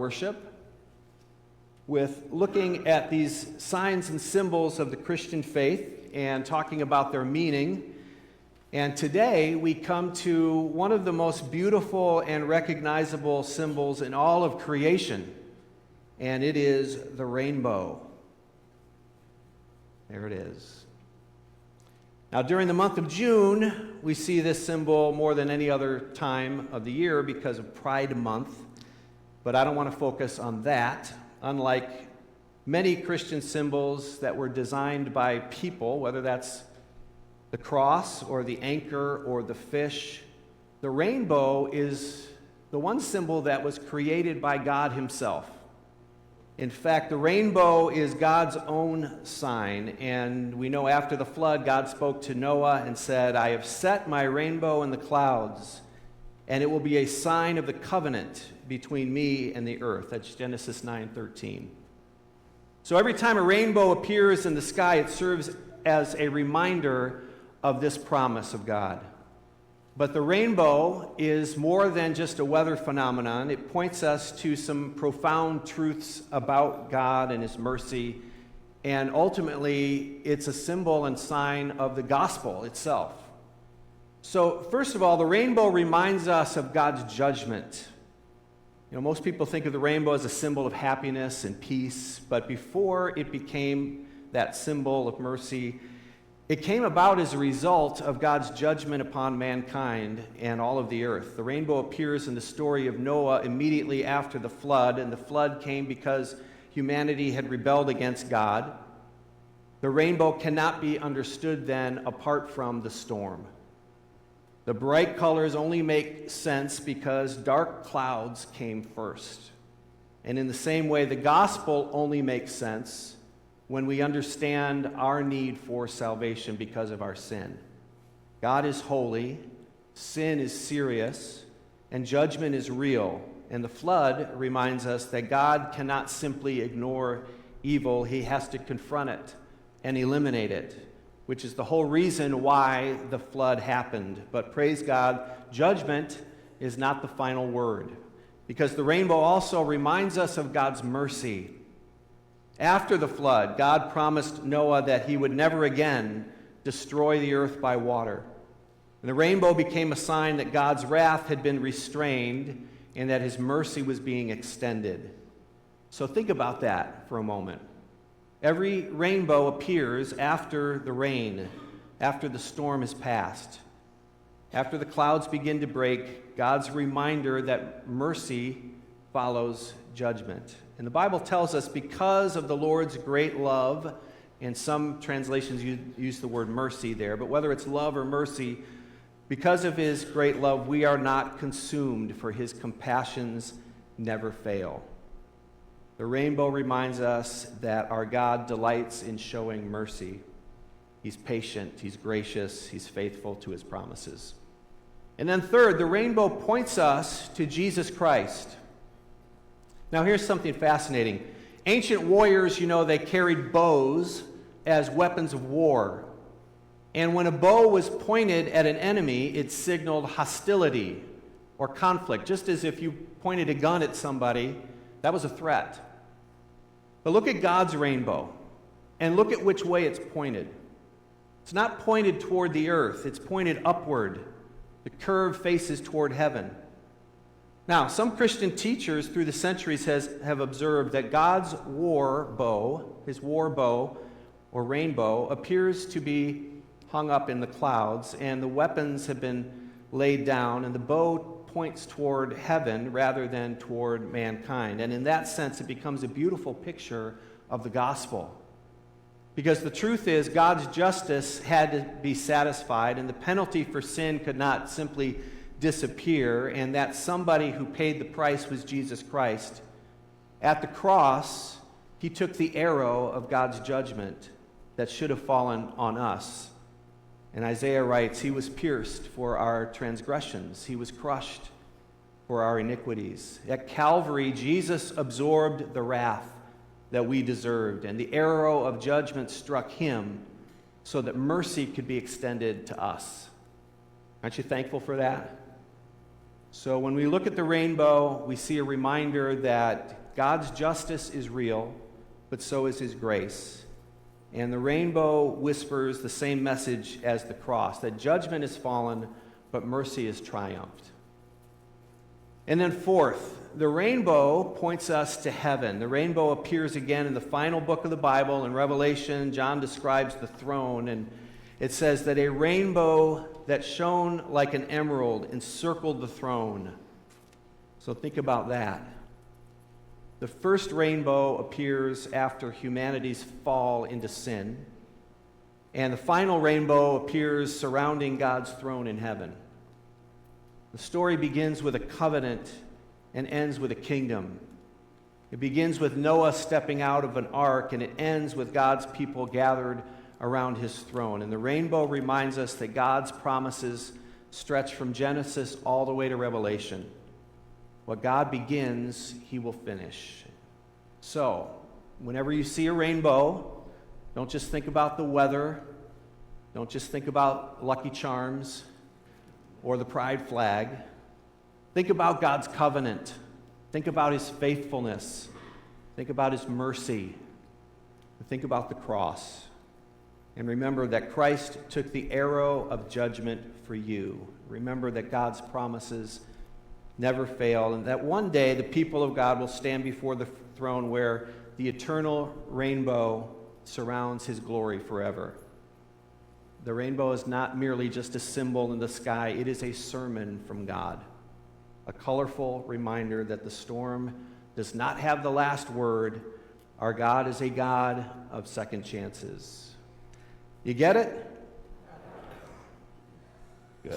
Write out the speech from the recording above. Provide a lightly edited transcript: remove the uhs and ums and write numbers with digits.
worship with looking at these signs and symbols of the Christian faith and talking about their meaning. And today we come to one of the most beautiful and recognizable symbols in all of creation, and it is the rainbow. There it is. Now, during the month of June, we see this symbol more than any other time of the year because of Pride Month, but I don't want to focus on that. Unlike many Christian symbols that were designed by people, whether that's the cross or the anchor or the fish, the rainbow is the one symbol that was created by God himself. In fact, the rainbow is God's own sign, and we know after the flood, God spoke to Noah and said, "I have set my rainbow in the clouds, and it will be a sign of the covenant between me and the earth." That's Genesis 9:13. So every time a rainbow appears in the sky, it serves as a reminder of this promise of God. But the rainbow is more than just a weather phenomenon. It points us to some profound truths about God and his mercy, and ultimately it's a symbol and sign of the gospel itself. So first of all, the rainbow reminds us of God's judgment. You know, most people think of the rainbow as a symbol of happiness and peace, but before it became that symbol of mercy, it came about as a result of God's judgment upon mankind and all of the earth. The rainbow appears in the story of Noah immediately after the flood, and the flood came because humanity had rebelled against God. The rainbow cannot be understood then apart from the storm. The bright colors only make sense because dark clouds came first. And in the same way, the gospel only makes sense when we understand our need for salvation because of our sin. God is holy, sin is serious, and judgment is real. And the flood reminds us that God cannot simply ignore evil. He has to confront it and eliminate it, which is the whole reason why the flood happened. But praise God, judgment is not the final word, because the rainbow also reminds us of God's mercy. After the flood, God promised Noah that he would never again destroy the earth by water. And the rainbow became a sign that God's wrath had been restrained and that his mercy was being extended. So think about that for a moment. Every rainbow appears after the rain, after the storm has passed. After the clouds begin to break, God's reminder that mercy follows judgment. And the Bible tells us because of the Lord's great love, and some translations use the word mercy there, but whether it's love or mercy, because of his great love, we are not consumed, for his compassions never fail. The rainbow reminds us that our God delights in showing mercy. He's patient, he's gracious, he's faithful to his promises. And then third, the rainbow points us to Jesus Christ. Now here's something fascinating. Ancient warriors, they carried bows as weapons of war. And when a bow was pointed at an enemy, it signaled hostility or conflict. Just as if you pointed a gun at somebody, that was a threat. But look at God's rainbow, and look at which way it's pointed. It's not pointed toward the earth, it's pointed upward. The curve faces toward heaven. Now, some Christian teachers through the centuries have observed that God's war bow, his war bow or rainbow, appears to be hung up in the clouds, and the weapons have been laid down, and the bow points toward heaven rather than toward mankind. And in that sense, it becomes a beautiful picture of the gospel. Because the truth is, God's justice had to be satisfied, and the penalty for sin could not simply disappear, and that somebody who paid the price was Jesus Christ. At the cross, he took the arrow of God's judgment that should have fallen on us. And Isaiah writes, he was pierced for our transgressions. He was crushed for our iniquities. At Calvary, Jesus absorbed the wrath that we deserved, and the arrow of judgment struck him so that mercy could be extended to us. Aren't you thankful for that? So when we look at the rainbow, we see a reminder that God's justice is real, but so is his grace. And the rainbow whispers the same message as the cross, that judgment is fallen, but mercy has triumphed. And then fourth, the rainbow points us to heaven. The rainbow appears again in the final book of the Bible. In Revelation, John describes the throne, and it says that a rainbow that shone like an emerald encircled the throne. So think about that. The first rainbow appears after humanity's fall into sin, and the final rainbow appears surrounding God's throne in heaven. The story begins with a covenant and ends with a kingdom. It begins with Noah stepping out of an ark, and it ends with God's people gathered around his throne. And the rainbow reminds us that God's promises stretch from Genesis all the way to Revelation. What God begins, he will finish. So, whenever you see a rainbow, don't just think about the weather. Don't just think about Lucky Charms or the pride flag. Think about God's covenant. Think about his faithfulness. Think about his mercy. Think about the cross. And remember that Christ took the arrow of judgment for you. Remember that God's promises never fail, and that one day the people of God will stand before the throne where the eternal rainbow surrounds his glory forever. The rainbow is not merely just a symbol in the sky, it is a sermon from God, a colorful reminder that the storm does not have the last word. Our God is a God of second chances. You get it?